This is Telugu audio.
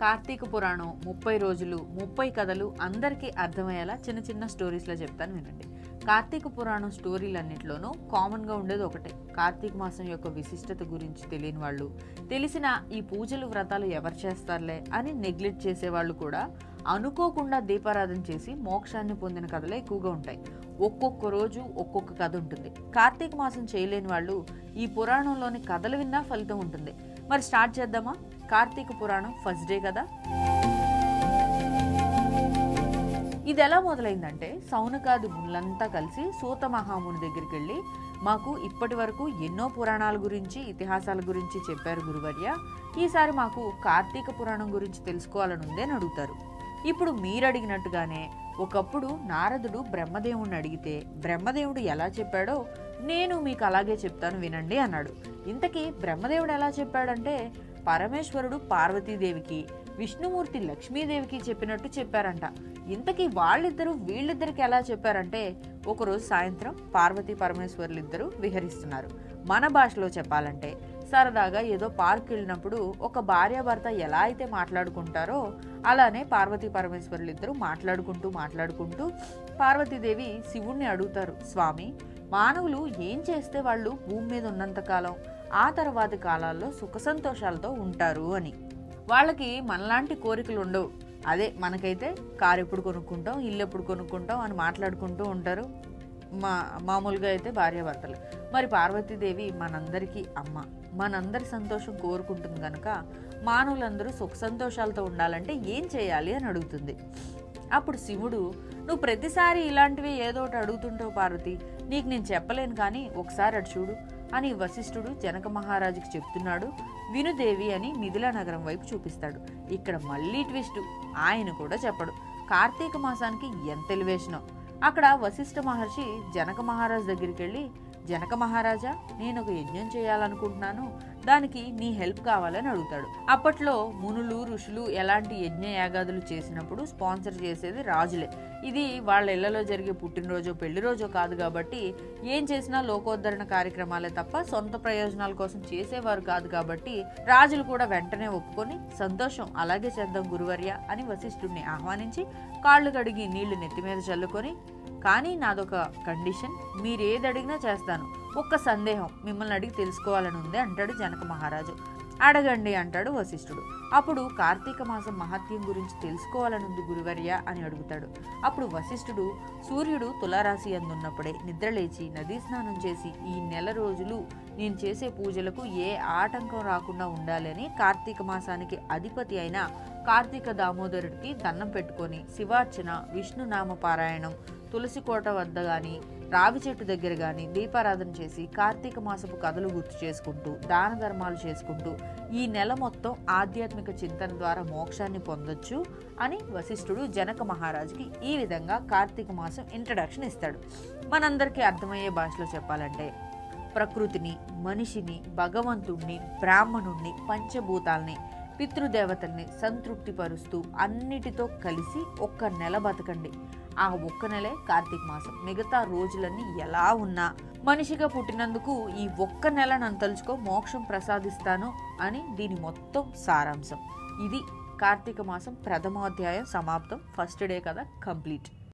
కార్తీక పురాణం 30 రోజులు 30 కథలు అందరికీ అర్థమయ్యేలా చిన్న చిన్న స్టోరీస్లో చెప్తాను వినండి. కార్తీక పురాణం స్టోరీలన్నింటిలోనూ కామన్గా ఉండేది ఒకటే, కార్తీక మాసం యొక్క విశిష్టత గురించి తెలియని వాళ్ళు, తెలిసిన ఈ పూజలు వ్రతాలు ఎవరు చేస్తారులే అని నెగ్లెక్ట్ చేసేవాళ్ళు కూడా అనుకోకుండా దీపారాధన చేసి మోక్షాన్ని పొందిన కథలే ఎక్కువగా ఉంటాయి. ఒక్కొక్క రోజు ఒక్కొక్క కథ ఉంటుంది. కార్తీక మాసం చేయలేని వాళ్ళు ఈ పురాణంలోని కథలు విన్నా ఫలితం ఉంటుంది. మరి స్టార్ట్ చేద్దామా? కార్తీక పురాణం ఫస్ట్ డే కదా. ఇది ఎలా మొదలైందంటే, సౌనకాది మునులంతా కలిసి సూత మహాముని దగ్గరికి వెళ్ళి, మాకు ఇప్పటి వరకు ఎన్నో పురాణాల గురించి ఇతిహాసాల గురించి చెప్పారు గురువర్య, ఈసారి మాకు కార్తీక పురాణం గురించి తెలుసుకోవాలని ఉందే అని అడుగుతారు. ఇప్పుడు మీరు అడిగినట్టుగానే ఒకప్పుడు నారదుడు బ్రహ్మదేవుడిని అడిగితే బ్రహ్మదేవుడు ఎలా చెప్పాడో నేను మీకు అలాగే చెప్తాను వినండి అన్నాడు. ఇంతకీ బ్రహ్మదేవుడు ఎలా చెప్పాడంటే, పరమేశ్వరుడు పార్వతీదేవికి, విష్ణుమూర్తి లక్ష్మీదేవికి చెప్పినట్టు చెప్పారంట. ఇంతకీ వీళ్ళిద్దరికి ఎలా చెప్పారంటే, ఒకరోజు సాయంత్రం పార్వతీ పరమేశ్వరులిద్దరూ విహరిస్తున్నారు. మన భాషలో చెప్పాలంటే, సరదాగా ఏదో పార్క్ వెళ్ళినప్పుడు ఒక భార్యాభర్త ఎలా అయితే మాట్లాడుకుంటారో అలానే పార్వతీ పరమేశ్వరులిద్దరూ మాట్లాడుకుంటూ పార్వతీదేవి శివుణ్ణి అడుగుతారు, స్వామి, మానవులు ఏం చేస్తే వాళ్ళు భూమి మీద ఉన్నంతకాలం ఆ తర్వాతి కాలాల్లో సుఖ సంతోషాలతో ఉంటారు అని. వాళ్ళకి మనలాంటి కోరికలు ఉండవు. అదే మనకైతే కారు ఎప్పుడు కొనుక్కుంటాం, ఇల్లు ఎప్పుడు కొనుక్కుంటాం అని మాట్లాడుకుంటూ ఉంటారు మామూలుగా అయితే భార్యాభర్తలు. మరి పార్వతీదేవి మనందరికీ అమ్మ, మనందరి సంతోషం కోరుకుంటుంది కనుక మానవులందరూ సుఖ సంతోషాలతో ఉండాలంటే ఏం చేయాలి అని అడుగుతుంది. అప్పుడు శివుడు, నువ్వు ప్రతిసారి ఇలాంటివి ఏదో ఒకటి అడుగుతుంటావు పార్వతి, నీకు నేను చెప్పలేను కానీ ఒకసారి అటు చూడు అని వశిష్ఠుడు జనక మహారాజుకి చెప్తున్నాడు. వినుదేవి అని మిథిలా నగరం వైపు చూపిస్తాడు. ఇక్కడ మళ్ళీ ట్విస్ట్, ఆయన కూడా చెప్పడు. కార్తీక మాసానికి ఎంత ఎలివేషనో. అక్కడ వశిష్ఠ మహర్షి జనక మహారాజు దగ్గరికి వెళ్ళి, జనక మహారాజా, నేను ఒక యజ్ఞం చేయాలనుకుంటున్నాను, దానికి నీ హెల్ప్ కావాలని అడుగుతాడు. అప్పట్లో మునులు ఋషులు ఎలాంటి యజ్ఞ యాగాదులు చేసినప్పుడు స్పాన్సర్ చేసేది రాజులే. ఇది వాళ్ళ ఇళ్లలో జరిగే పుట్టినరోజో పెళ్లి రోజో కాదు కాబట్టి ఏం చేసినా లోకోద్ధరణ కార్యక్రమాలే తప్ప సొంత ప్రయోజనాల కోసం చేసేవారు కాదు కాబట్టి రాజులు కూడా వెంటనే ఒప్పుకొని, సంతోషం, అలాగే చేద్దాం గురువర్య అని వశిష్ఠుడిని ఆహ్వానించి కాళ్ళు కడిగి నీళ్లు నెత్తి మీద చల్లుకొని, కానీ నాదొక కండిషన్, మీరేది అడిగినా చేస్తాను, ఒక్క సందేహం మిమ్మల్ని అడిగి తెలుసుకోవాలని ఉంది అంటాడు జనక మహారాజు. అడగండి అంటాడు వశిష్ఠుడు. అప్పుడు కార్తీక మాసం మహత్యం గురించి తెలుసుకోవాలని ఉంది గురువర్య అని అడుగుతాడు. అప్పుడు వశిష్ఠుడు, సూర్యుడు తులారాశి అందున్నప్పుడే నిద్రలేచి నదీ స్నానం చేసి ఈ నెల రోజులు నేను చేసే పూజలకు ఏ ఆటంకం రాకుండా ఉండాలి అని కార్తీక మాసానికి అధిపతి అయిన కార్తీక దామోదరుడికి దండం పెట్టుకొని శివార్చన, విష్ణునామ పారాయణం, తులసి కోట వద్ద గాని రావి చెట్టు దగ్గర గాని దీపారాధన చేసి కార్తీక మాసపు కథలు గుర్తు చేసుకుంటూ దాన ధర్మాలు చేసుకుంటూ ఈ నెల మొత్తం ఆధ్యాత్మిక చింతన ద్వారా మోక్షాన్ని పొందొచ్చు అని వశిష్ఠుడు జనక మహారాజుకి ఈ విధంగా కార్తీక మాసం ఇంట్రడక్షన్ ఇస్తాడు. మనందరికీ అర్థమయ్యే భాషలో చెప్పాలంటే, ప్రకృతిని, మనిషిని, భగవంతుణ్ణి, బ్రాహ్మణుణ్ణి, పంచభూతాల్ని, పితృదేవతల్ని సంతృప్తిపరుస్తూ అన్నిటితో కలిసి ఒక్క నెల బతకండి. ఆ ఒక్క నెలే కార్తీక మాసం. మిగతా రోజులన్నీ ఎలా ఉన్నా మనిషిగా పుట్టినందుకు ఈ ఒక్క నెల నన్ను తలుచుకో, మోక్షం ప్రసాదిస్తాను అని దీని మొత్తం సారాంశం. ఇది కార్తీక మాసం ప్రథమోధ్యాయం సమాప్తం. ఫస్ట్ డే కదా కంప్లీట్.